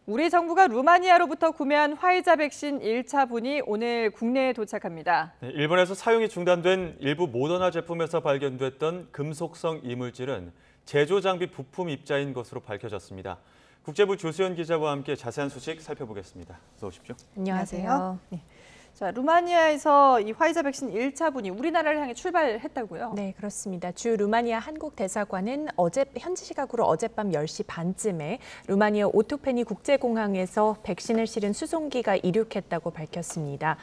우리 정부가 루마니아로부터 구매한 화이자 백신 1차분이 오늘 국내에 도착합니다. 네, 일본에서 사용이 중단된 일부 모더나 제품에서 발견됐던 금속성 이물질은 제조 장비 부품 입자인 것으로 밝혀졌습니다. 국제부 조수연 기자와 함께 자세한 소식 살펴보겠습니다. 어서 오십시오. 안녕하세요. 네. 자, 루마니아에서 이 화이자 백신 1차분이 우리나라를 향해 출발했다고요? 네, 그렇습니다. 주 루마니아 한국 대사관은 현지 시각으로 어젯밤 10시 반쯤에 루마니아 오토페니 국제공항에서 백신을 실은 수송기가 이륙했다고 밝혔습니다.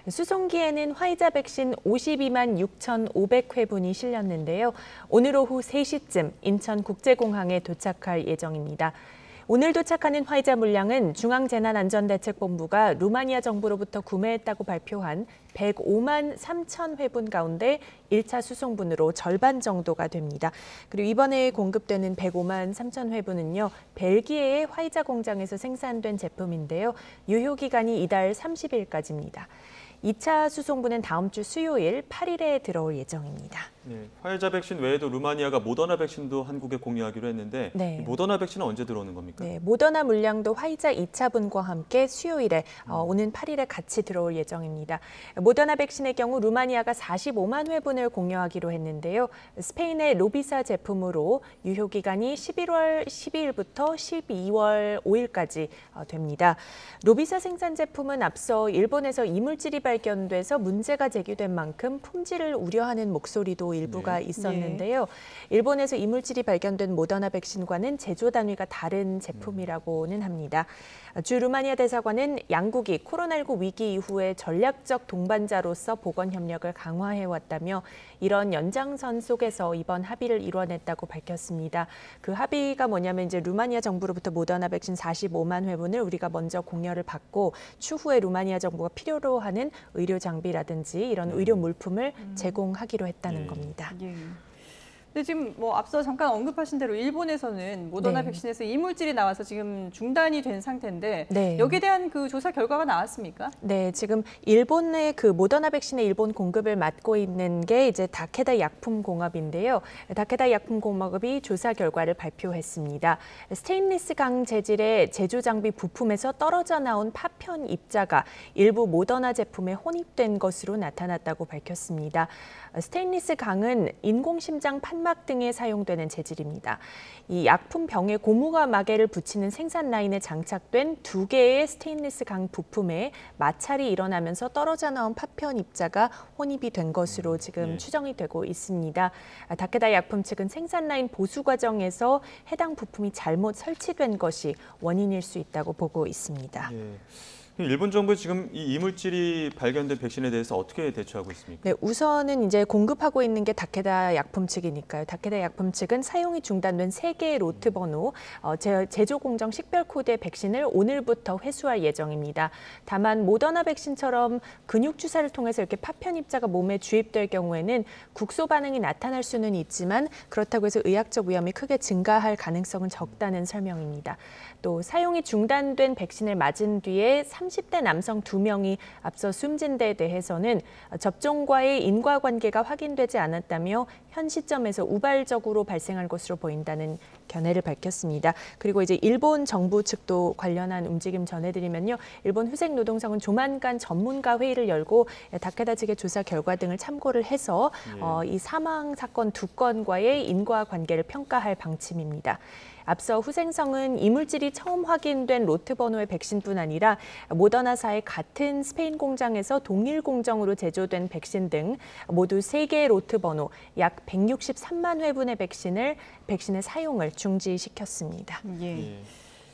수송기에는 화이자 백신 52만 6,500회분이 실렸는데요. 오늘 오후 3시쯤 인천국제공항에 도착할 예정입니다. 오늘 도착하는 화이자 물량은 중앙재난안전대책본부가 루마니아 정부로부터 구매했다고 발표한 105만 3천 회분 가운데 1차 수송분으로 절반 정도가 됩니다. 그리고 이번에 공급되는 105만 3천 회분은요, 벨기에의 화이자 공장에서 생산된 제품인데요. 유효 기간이 이달 30일까지입니다. 2차 수송분은 다음 주 수요일 8일에 들어올 예정입니다. 네, 화이자 백신 외에도 루마니아가 모더나 백신도 한국에 공유하기로 했는데 네. 모더나 백신은 언제 들어오는 겁니까? 네, 모더나 물량도 화이자 2차분과 함께 수요일에 오는 8일에 같이 들어올 예정입니다. 모더나 백신의 경우 루마니아가 45만 회분을 공유하기로 했는데요. 스페인의 로비사 제품으로 유효 기간이 11월 12일부터 12월 5일까지 됩니다. 로비사 생산 제품은 앞서 일본에서 이물질이 발견돼서 문제가 제기된 만큼 품질을 우려하는 목소리도 일부가 있었는데요. 일본에서 이물질이 발견된 모더나 백신과는 제조 단위가 다른 제품이라고는 합니다. 주 루마니아 대사관은 양국이 코로나19 위기 이후에 전략적 동반자로서 보건 협력을 강화해왔다며 이런 연장선 속에서 이번 합의를 이뤄냈다고 밝혔습니다. 그 합의가 뭐냐면 이제 루마니아 정부로부터 모더나 백신 45만 회분을 우리가 먼저 공여를 받고 추후에 루마니아 정부가 필요로 하는 의료 장비라든지 이런 의료 물품을 제공하기로 했다는 겁니다. 예. 근데 지금 뭐 앞서 잠깐 언급하신 대로 일본에서는 모더나 백신에서 이물질이 나와서 지금 중단이 된 상태인데 여기에 대한 그 조사 결과가 나왔습니까? 네, 지금 일본의 그 모더나 백신의 일본 공급을 맡고 있는 게 이제 다케다 약품공업인데요. 다케다 약품공업이 조사 결과를 발표했습니다. 스테인리스 강 재질의 제조 장비 부품에서 떨어져 나온 파편 입자가 일부 모더나 제품에 혼입된 것으로 나타났다고 밝혔습니다. 스테인리스 강은 인공심장 판막 등에 사용되는 재질입니다. 이 약품 병에 고무가 마개를 붙이는 생산 라인에 장착된 2개의 스테인리스 강 부품에 마찰이 일어나면서 떨어져 나온 파편 입자가 혼입이 된 것으로 지금 추정이 되고 있습니다. 다케다 약품 측은 생산 라인 보수 과정에서 해당 부품이 잘못 설치된 것이 원인일 수 있다고 보고 있습니다. 일본 정부 지금 이 이물질이 발견된 백신에 대해서 어떻게 대처하고 있습니까? 네, 우선은 이제 공급하고 있는 게 다케다 약품 측이니까요. 다케다 약품 측은 사용이 중단된 3개의 로트 번호, 제조 공정 식별 코드의 백신을 오늘부터 회수할 예정입니다. 다만 모더나 백신처럼 근육 주사를 통해서 이렇게 파편 입자가 몸에 주입될 경우에는 국소 반응이 나타날 수는 있지만 그렇다고 해서 의학적 위험이 크게 증가할 가능성은 적다는 설명입니다. 또 사용이 중단된 백신을 맞은 뒤에 30대 남성 2명이 앞서 숨진 데 대해서는 접종과의 인과관계가 확인되지 않았다며 현 시점에서 우발적으로 발생한 것으로 보인다는 견해를 밝혔습니다. 그리고 이제 일본 정부 측도 관련한 움직임 전해드리면요. 일본 후생노동성은 조만간 전문가 회의를 열고 다케다 측의 조사 결과 등을 참고를 해서 이 사망 사건 2건과의 인과관계를 평가할 방침입니다. 앞서 후생성은 이물질이 처음 확인된 로트 번호의 백신뿐 아니라 모더나사의 같은 스페인 공장에서 동일 공정으로 제조된 백신 등 모두 3개의 로트 번호 약 163만 회분의 백신의 사용을 중지시켰습니다.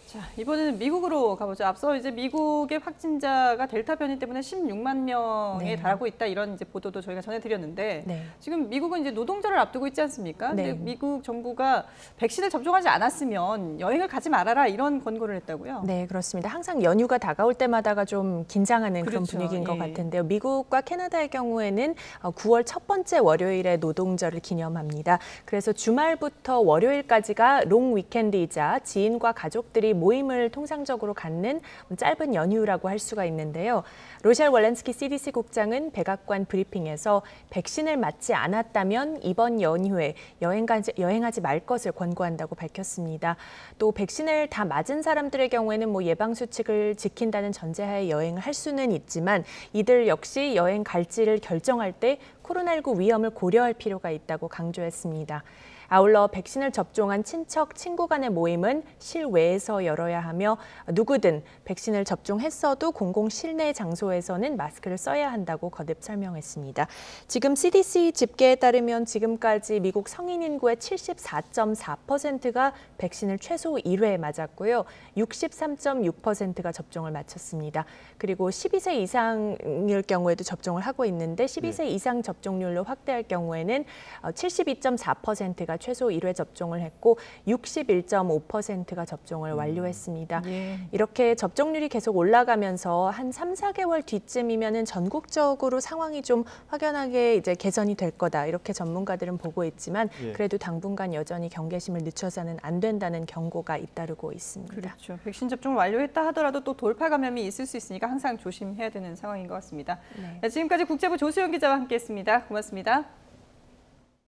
자, 이번에는 미국으로 가보죠. 앞서 이제 미국의 확진자가 델타 변이 때문에 16만 명에 달하고 있다 이런 이제 보도도 저희가 전해드렸는데 지금 미국은 이제 노동절을 앞두고 있지 않습니까? 근데 미국 정부가 백신을 접종하지 않았으면 여행을 가지 말아라 이런 권고를 했다고요? 네, 그렇습니다. 항상 연휴가 다가올 때마다가 좀 긴장하는 그런 분위기인 것 같은데요. 미국과 캐나다의 경우에는 9월 첫 번째 월요일에 노동절을 기념합니다. 그래서 주말부터 월요일까지가 롱 위켄드이자 지인과 가족들이 모임을 통상적으로 갖는 짧은 연휴라고 할 수가 있는데요. 로샬 월렌스키 CDC 국장은 백악관 브리핑에서 백신을 맞지 않았다면 이번 연휴에 여행하지 말 것을 권고한다고 밝혔습니다. 또 백신을 다 맞은 사람들의 경우에는 예방 수칙을 지킨다는 전제하에 여행을 할 수는 있지만 이들 역시 여행 갈지를 결정할 때 코로나19 위험을 고려할 필요가 있다고 강조했습니다. 아울러 백신을 접종한 친척, 친구 간의 모임은 실외에서 열어야 하며 누구든 백신을 접종했어도 공공 실내 장소에서는 마스크를 써야 한다고 거듭 설명했습니다. 지금 CDC 집계에 따르면 지금까지 미국 성인 인구의 74.4%가 백신을 최소 1회 맞았고요. 63.6%가 접종을 마쳤습니다. 그리고 12세 이상일 경우에도 접종을 하고 있는데 12세 이상 접종률로 확대할 경우에는 72.4%가 최소 1회 접종을 했고 61.5%가 접종을 완료했습니다. 이렇게 접종률이 계속 올라가면서 한 3, 4개월 뒤쯤이면은 전국적으로 상황이 좀 확연하게 이제 개선이 될 거다. 이렇게 전문가들은 보고 있지만 그래도 당분간 여전히 경계심을 늦춰서는 안 된다는 경고가 잇따르고 있습니다. 그렇죠. 백신 접종을 완료했다 하더라도 또 돌파 감염이 있을 수 있으니까 항상 조심해야 되는 상황인 것 같습니다. 네, 지금까지 국제부 조수연 기자와 함께했습니다. 고맙습니다.